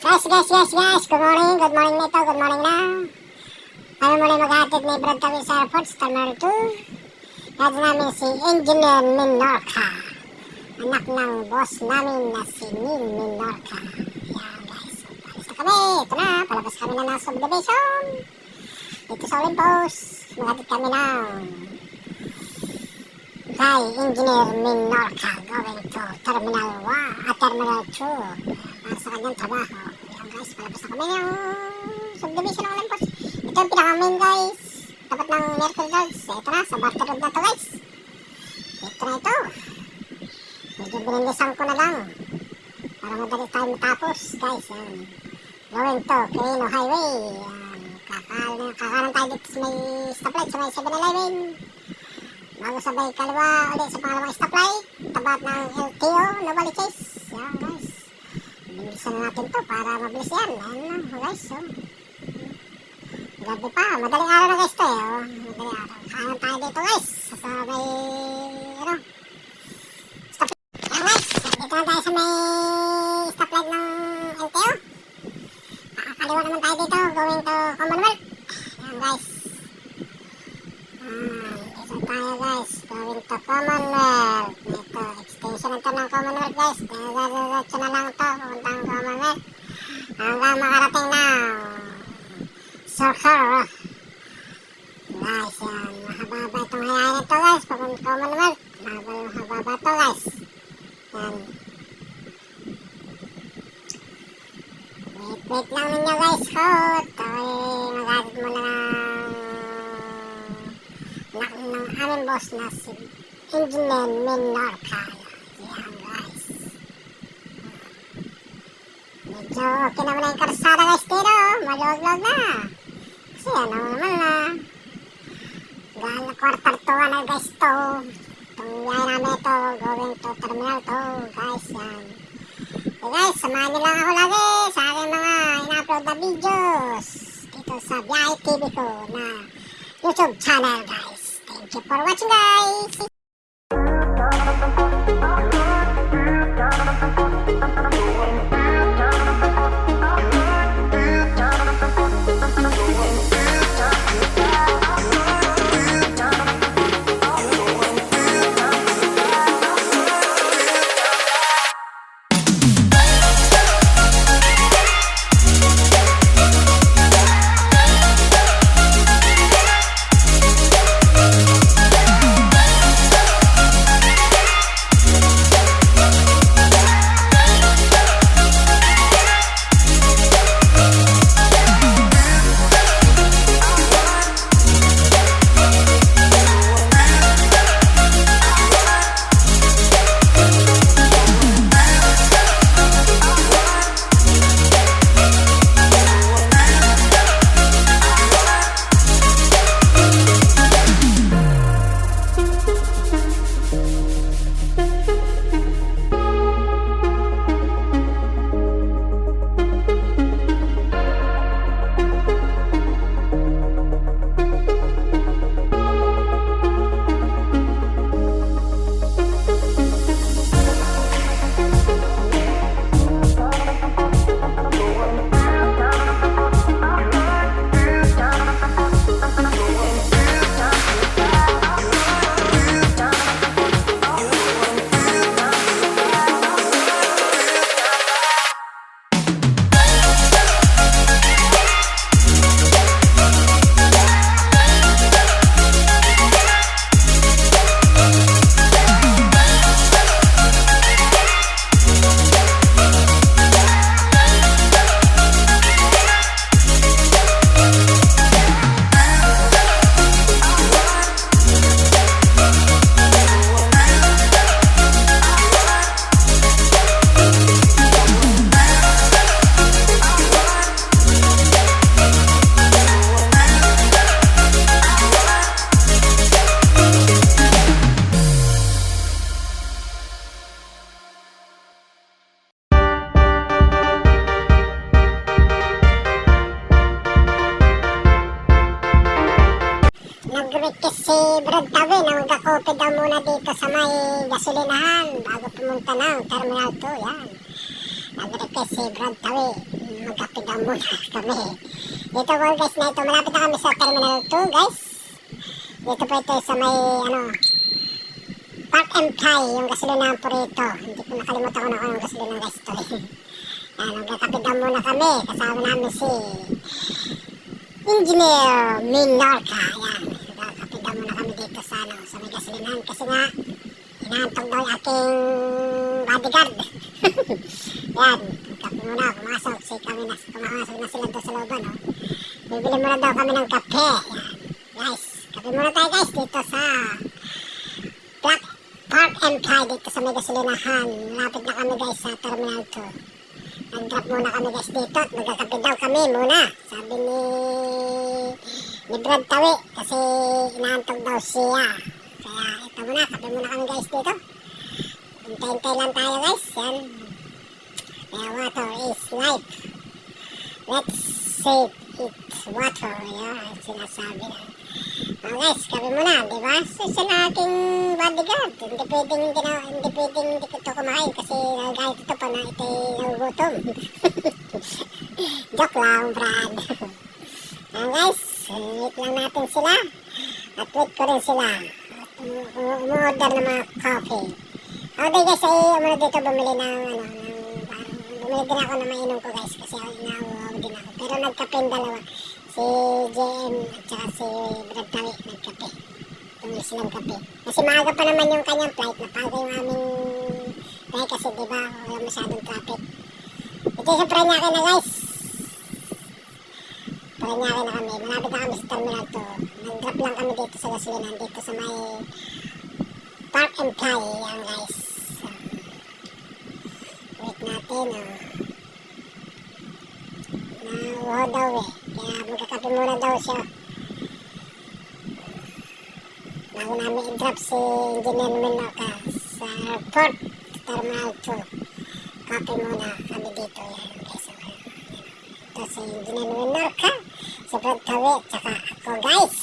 Guys, good morning na ito, good morning na. Kami muli maghatid ni Brad Tawi sa airport, Terminal 2. Hatid namin si Engineer Minorca, anak ng boss namin na si Nin Minorca. Yan guys, palis na kami, ito na, palabas kami na ng subdivision. Dito sa Olympus, maghatid kami ng kay Engineer Minorca going to Terminal 1 at Terminal 2 para sa kanyang trabaho. Ayan guys, palabas na kami yung subdivision ng Olympus. Ito yung pinaka-main guys, tapat ng Mercury Roads. Ito na, sa Barter Road na to guys. Ito na ito. Medyo binindisan ko na lang para madali tayo matapos guys. Yan. Going to Quirino Highway. Kakanan tayo dito sa may stoplight sa may 7-Eleven. Bago sabay kaliwa ulit sa pangalawang stoplight, tapat ng LTO Novali Chase. Yan guys, bilisan na natin to para mabilis yan. Ayan na guys, so gabi pa, madaling araw na guys to madaling araw. Kanan tayo dito guys sa may stoplight. Yan guys, dito na tayo sa may stoplight ng LTO. Kaliwa naman tayo dito going to Commonwealth. Yan guys, tayo guys, going to Commonwealth. Ito, extension ito ng Commonwealth guys. Diretso na lang ito, puntang Commonwealth hanggang makarating na Circle guys. Yan, mahaba itong hayain ito guys, papunta Commonwealth. Mahaba ito guys. Yan, wait lang ninyo guys ko. Ito ay maghatid muna ng aming boss na si Engineer Minorca. Yan guys, medyo okay naman na yung karsada guys dito, maluwag-luwag na kasi ano naman na quarter to na guys to. Itong biyahe namin ito going to Terminal 2 guys. Yan, okay guys, samahan nyo lang ako lagi sa aking mga ina-upload na videos dito sa Biyahe TV ko na YouTube channel guys. Thank you for watching guys. Nag-request si Brad Tawi na magkakope daw muna dito sa may gasolinahan bago pumunta ng Terminal 2. Yan, nag-request si Brad Tawi. Magkape daw muna kami. Dito po guys na ito, malapit na kami sa Terminal 2 guys. Dito po ito sa may Park and Ply, yung gasolinahan po rito. Hindi ko nakalimutan ko na kung yung gasolinahan guys ito. Yan, magkakape daw muna kami. Kasama namin si Engineer Minorca. Yan, magkakape daw muna kami dito sa may gasolinahan. Kasi nga, inaantog daw yung aking bodyguard. Yan, magkape muna, pumasok. Pumasok na sila doon sa looban. Bibili muna daw kami ng kape. Yan, guys, kape muna tayo guys dito sa Park and Ply dito sa may gasolinahan. Malapit na kami guys sa Terminal 2. Nag-drop muna kami guys dito at magkakape daw kami muna. Sabi ni Brad Tawi kasi inaantog daw siya. Kaya ito muna, kape muna kami guys dito. Hintay-hintay lang tayo guys. Yan. Kaya water is life. Let's save it water. Yan, sinasabi na. Guys, kape muna, di ba? So, sila aking bodyguard. Hindi pwedeng hindi ko ito kumain kasi nagahit ito pa na ito nagugutom. Joke lang, Brad. Guys, wait lang natin sila. At wait ko rin sila. Umorder ng mga coffee. Okay guys, muna dito bumili ng bumili din ako na mainom ko guys kasi nauuhaw din ako. Pero nagkape dalawa. Si JM at saka si Brad Tawi nagkape. Tumili silang kape. Kasi maaga pa naman yung kanyang flight. Napaga yung aming flight kasi diba wala masyadong traffic. Ito sa Parañaque na guys. Parañaque na kami. Malapit na kami sa Terminal 2. Nag-drop lang kami dito sa gasolinahan. Dito sa may Park and Ply. Yan guys. Wait natin nauuhaw daw kaya magkakape muna daw siya bago namin i-drop si Engineer Minorca sa airport Terminal 2. Kape muna kami dito. Yan guys. Ito si Engineer Minorca, si Brad Tawi, tsaka ako guys.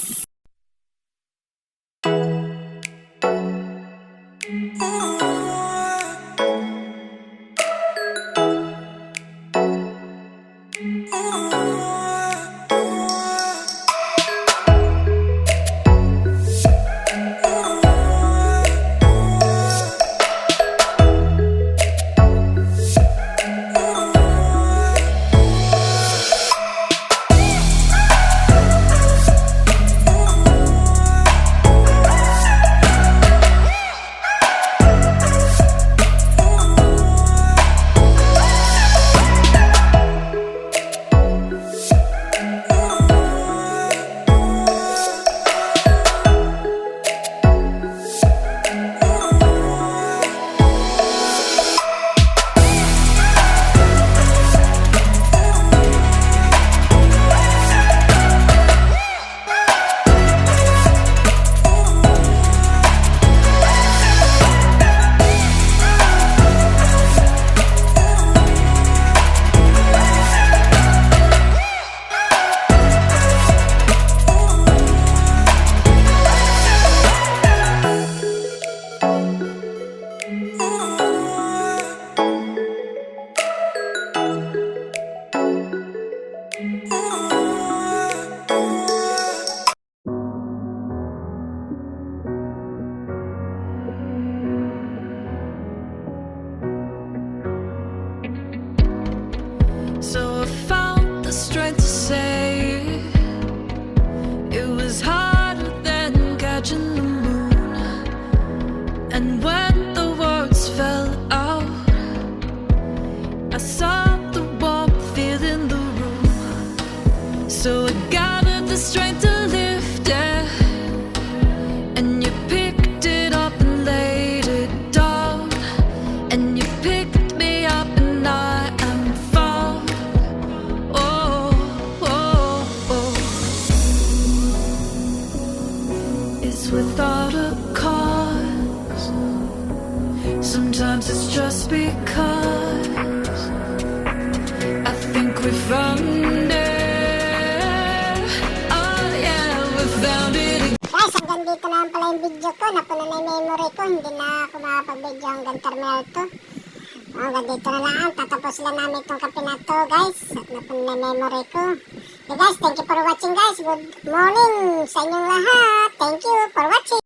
So I found the strength to say it was harder than catching the moon. And when the words fell out, I saw the warmth filling the room. So I gathered the strength to lift it, and you picked it up and laid it down, and you picked me up and I am found. Oh, oh, oh. It's without a cause. Sometimes it's just because I think we found it. Oh yeah, we found it. Guys, hanggang dito na lang pala yung video ko. Napuno na yung memory ko. Hindi na ako makapag-video hanggang Terminal 2. Hanggang dito na lang. Tatapos lang namin itong kape na to, guys. At na memory ko. Okay guys, thank you for watching guys. Good morning sa inyong lahat. Thank you for watching.